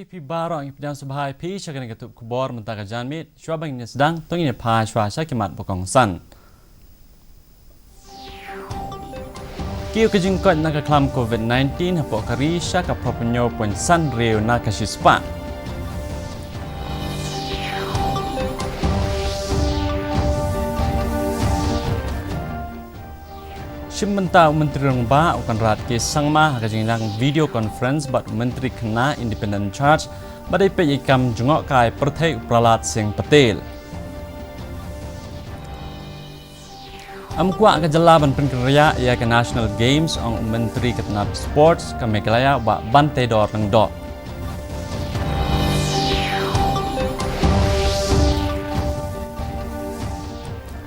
pi barang ipidang subhai pi chakan ketuk kubor mentaka janmit syabang ni sedang tongin pa shwa syakimat bokong san kiu kejingkot naka klam COVID-19 hapo kari syaka propenyo pon san reu naka shispa Mentah Menteri Rengba akan rat ke sangma kajingang video conference bat Menteri Kena Independent Charge badai pe ikam jungok kai perthai upralat sing petel. Amkwa ke jela ban penkerja ia ke National Games ong Menteri Ketenap Sports ke Meghalaya ba bantai dor nang dot.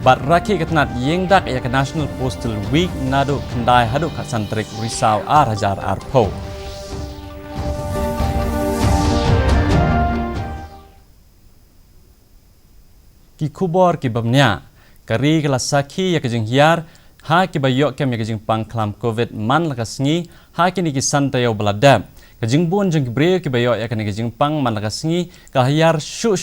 Bat raki ketenat yeng dak ia ke National Postal Week nadu kendai haduk kat santrik risau hajar arpo. Ki kubor ki babnya kari kelas saki ya kejeng hiar ha ki bayok kem ya kejeng pangklam COVID man lakasngi ha ki ni ki santayo beladab. Kejeng bun jeng kibreu ki bayok ya kejeng pang man lakasngi kahiyar syu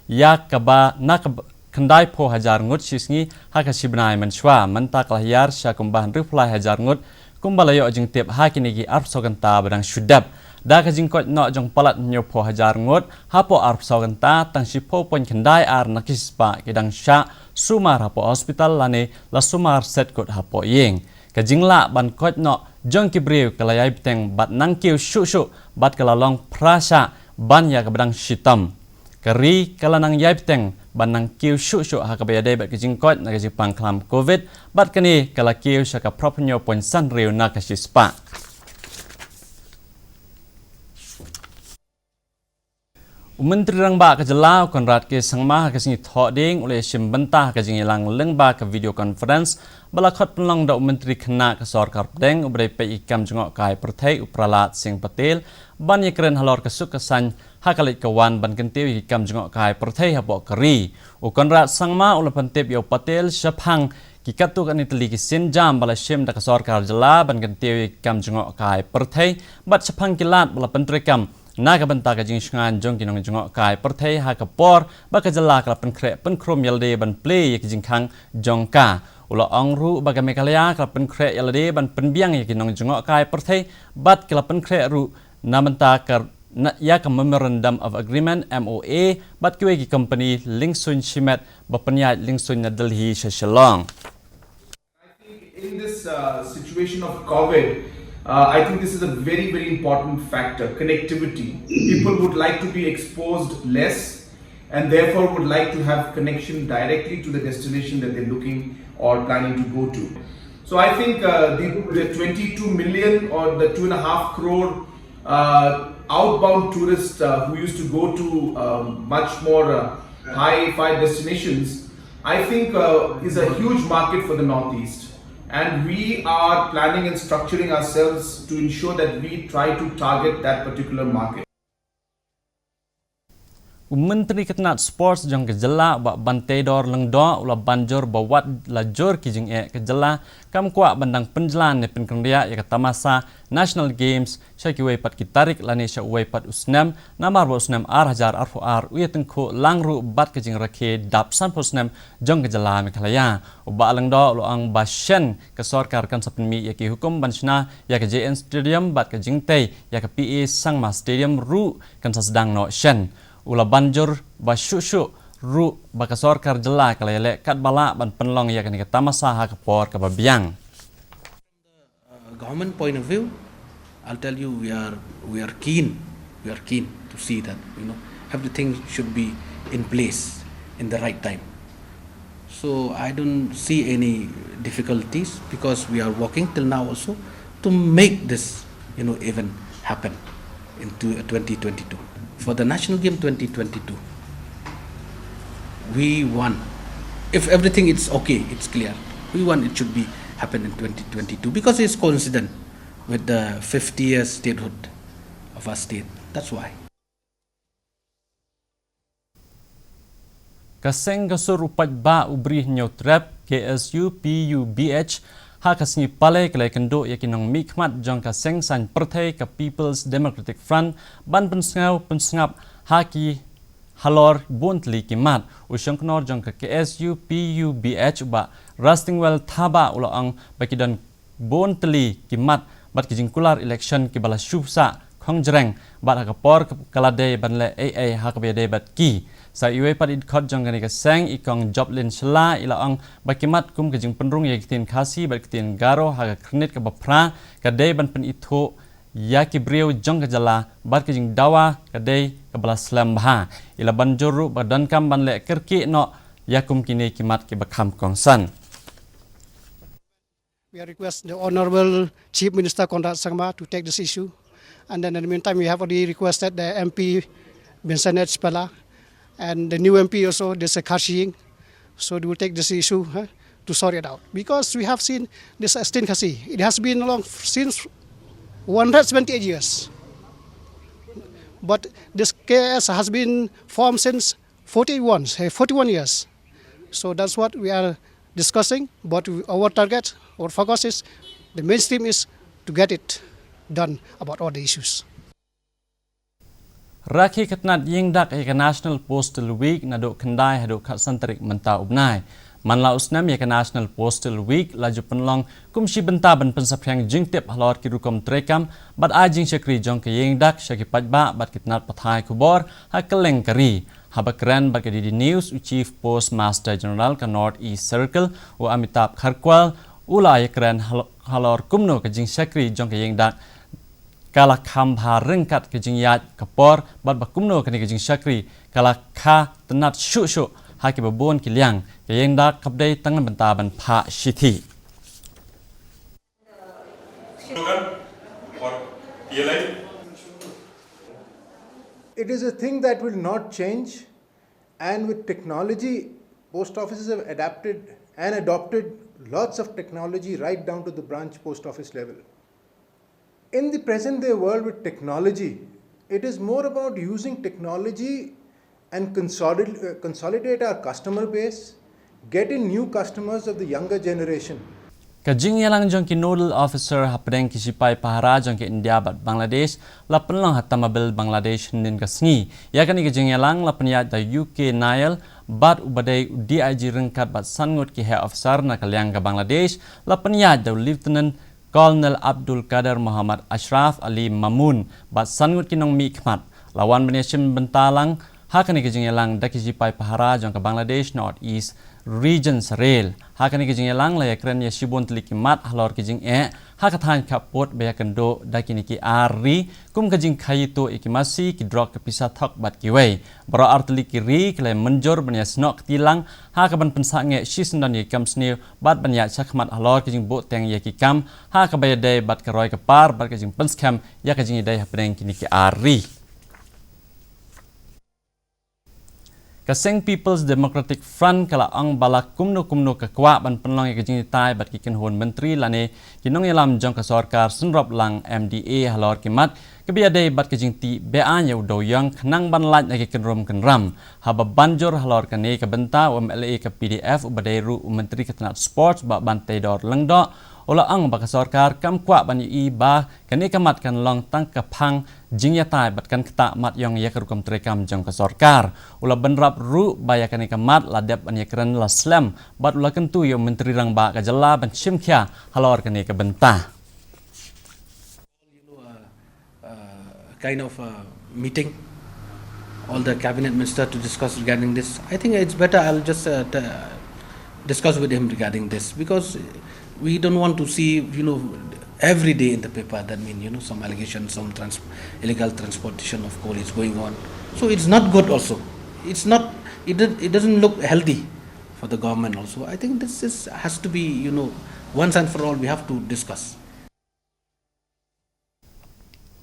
ya kaba nak kendai po hajar ngut sisngi haka sibnai menshwa mentak lahir syakumbahan reply hajar ngut kumbalayo jeng tip hakini gi arp soganta badang syudab da ka jingkot no jong palat nyo po hajar ngut hapo arp soganta tang sipo pon kendai ar nakispa kidang sya sumar hapo hospital lane la sumar set kot hapo yeng ka jingla ban kot no jong kibreu kalayai biteng bat nangkiu syu bat kalalong prasa ban ya ka badang shitam kari kalanang yaipteng banang kiu syu hakabaya dai bat kijingkot na kajipang klam COVID bat kani kala kiu syaka propenyo pon san reu na kasispa. Menteri Rangba kejela konrad ke sangma kasini thoding oleh simbentah kajingilang lengba ke video conference balakot penlong da Menteri Kena ke Sarkar Deng ubrai pe ikam jengok kai perthai upralat sing petel ban yekren halor kesuk kesan hakalit kawan ban kentiu ikam jengok kai perthai habok keri ukonrad sangma oleh pentip yo patel syapang kikatu kan itali kisin jam bala sim da ke Sarkar jela ban kentiu ikam jengok kai perthai bat syapang kilat bala pentrikam naga benta ka jing shngan jong kinong jongok kai perthai ha ka por ba ka jala ka penkre penkrom yalde ban play yak jing khang jongka ula angru ba ka Meghalaya ka penkre yalde ban penbiang yak kinong jongok kai perthai bat ka penkre ru namenta ka ya ka memorandum of agreement MOA bat kiwe ki company Lingsun Shimet ba penyat Lingsun na Delhi Shilllong. I think in this situation of COVID I think this is a very, very important factor, connectivity. People would like to be exposed less and therefore would like to have connection directly to the destination that they're looking or planning to go to. So I think the 22 million or the 2.5 crore outbound tourists who used to go to much more high-fi destinations, I think is a huge market for the Northeast. And we are planning and structuring ourselves to ensure that we try to target that particular market. Menteri Ketenat Sports jong kejela ba bantai dor leng do ula banjor bawat lajur kijing kejela kam kwa bandang penjelan ne penkendria ya tamasa National Games syakiwe pat kitarik lani syawai pat usnam namar ba usnam hajar arfu ar uyatengko langru bat kijing rake dap san usnam jong kejela Meghalaya uba leng do ula ang basyen ke sarkar kan sapmi ya ki hukum banshna ya ke JN Stadium bat kijing tei ya ke PA Sangma Stadium ru kan sedang no shen ula banjur ba syu ru ba ka sarkar jela kalele kat bala ban penlong ya kan ke tamasa ha ke por ke babiang. Government point of view, I'll tell you we are keen to see that everything should be in place in the right time. So I don't see any difficulties because we are working till now also to make this event happen in 2022. For the National Game 2022, we want, if everything is okay, it's clear, we want it should be happen in 2022 because it's coincident with the 50th statehood of our state. That's why. Kaseng kasur upat ba ubri nyotrap KSU PUBH ha kasni pale kale kendo yakinong mikmat jong ka sengsan perthai ka People's Democratic Front ban pensngap haki halor bontli kimat usyong knor jong ka KSU PUBH ba Rustingwell thaba ulang bakidan bontli kimat bat kijing kular election ki bala shubsa khongjreng bat hakapor kalade banle AA hakabede bat ki sa iwe pat idkhot jong kani ka seng ikong joblin shla ilaang bakimat kum kijing penrung yakitin Khasi bat kitin garo haga krenit ka bapra kadai ban pen itho yaki brio jong kajala bat kijing dawa kadai kabala slam bha ila banjoru badan kam banle kerki no yakum kini kimat ki bakham kongsan. We request the Honorable Chief Minister Konrad Sangma to take this issue. And then in the meantime, we have already requested the MP Bensanet Spala and the new MP also, there's a Khasi. So they will take this issue to sort it out. Because we have seen this Estin Khasi. It has been along since 178 years. But this KS has been formed since 41 years. So that's what we are discussing, but our target, our focus is, the mainstream is to get it done about all the issues. Rakhi katnat ying dak eka National Postal Week na do kendai hado kat santarik menta ubnai. Manla usnam eka National Postal Week laju penlong kumshi benta ban pensapyang jingtip halor kirukom trekam bat ajing syakri jong ke ying dak syaki pajba bat kitnat pathai kubor hakeleng kari. Habakran bagi di news Chief Postmaster General ke North East Circle u Amitabh Kharkwal ula ayakran halor kumno ke jing syakri jong ke ying dak kala kambha rengkat ke jing yat kapor bat bakumno ke jing syakri kala kha tenat syuk haki babon kiliang ke ying dak kapdai tangan bentaban pha shithi. It is a thing that will not change, and with technology, post offices have adapted and adopted lots of technology right down to the branch post office level. In the present day world with technology, it is more about using technology and consolidate our customer base, get in new customers of the younger generation. Kajing yalang jong ki nodal officer hapdeng kisipai pahara jong ki India bat Bangladesh la penlong hatamabil Bangladesh nin kasngi yakan kajing yalang la penyat da UK Nile bat ubadai DIG rengkat bat sangut ki head officer na kalyang ka Bangladesh la penyat da Lieutenant Colonel Abdul Qadir Muhammad Ashraf Ali Mamun bat sangut ki nong mi khmat lawan benesim bentalang hakani kajing yalang da kisipai pahara jong ka Bangladesh North East Regions Rail hakani kijing yalang la yakren ya shibon tliki mat halor kijing hakathan kapot bayakan do dakini ki ari kum kijing khayito ikimasi ki drok kapisa thok bat kiwei bro artli ki ri kle menjor banya snok tilang hakaban pensange shisendan ye kamsni bat banya chakmat halor kijing bo teng ye ki kam hakabayade bat karoy kapar bat kijing penskam ya kijing dai hapeng kini ki ari. Kaseng People's Democratic Front kala ang balak kumno kakwa ban penlong ke jing tai bat kiken hon menteri lane kinong yalam jong ka sarkar sunrop lang MDA halor kimat kebiade bat ke jing ti bean ya udo yang khnang ban laj ke kenrom kenram haba banjor halor kane ke benta MLA ke PDF ubadai ru menteri ketenat sports ba bantai dor lengdo ola ang baka sarkar kam kwa ban i ba kane kamat kan long tang kapang jing ya tai bat kan kta mat yong ya kerukom trekam jong ka sarkar ula benrap ru baya kane kamat ladep an ya keren la slam bat ula kentu yo menteri rang ba ka jala ban chimkhya halor kane ke benta kind of meeting all the cabinet minister to discuss regarding this. I think it's better I'll just discuss with him regarding this, because we don't want to see, every day in the paper that some allegations, some illegal transportation of coal is going on. So it's not good also. It's not, it doesn't look healthy for the government also. I think this has to be, once and for all we have to discuss.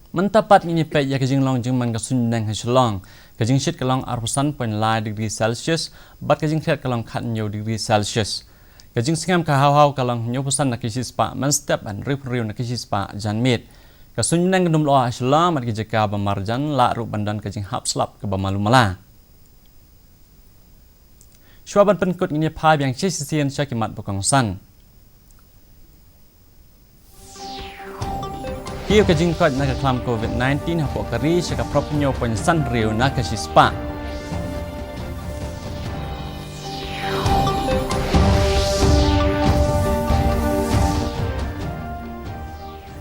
Mentapat ini pek ya kajing long jing man kasun nang Shilllong kajing shit kalong 4.9 degree Celsius bat kajing khat kalong khat nyo degree Celsius kajing singam ka haw kalong nyo pusan nakisis pa man step and rip nakisis pa jan mit kasun nang gdum lo Shilllong mat kijaka ba marjan la ru bandan kajing hap slap ke ba malumala Shwaban penkut ini pa yang sisian syakimat bukong san Kiu ka jing kot nak klam COVID-19 hapo kari saka propnyo pensan riu nak sispa.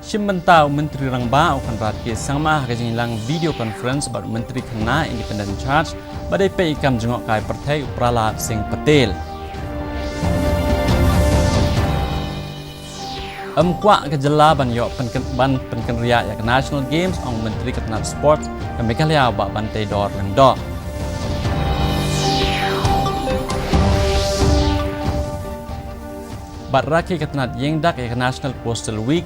Shimentau Menteri Rangba akan rakyat sama kajing lang video conference about Menteri Kena Independent Charge badai pe ikam jengok kai Partai Pralat Singh Patel. Kwa kejela ban yok ban penkenria yak National Games ong Menteri Ketenat Sport kami kalia bak bantai dor lendo. Bat rakyat Ketenat Yengdak yak National Postal Week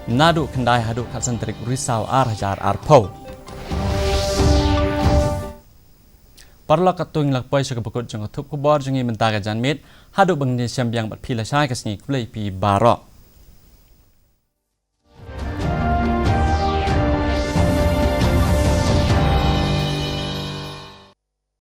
Nadu kendai haduk kat sentrik risau arjar arpau. Parla katung lakpai saka bekut jang tup kubor jangi mentara janmit haduk bangni syambiang bat pila syai kasni kulai pi barok.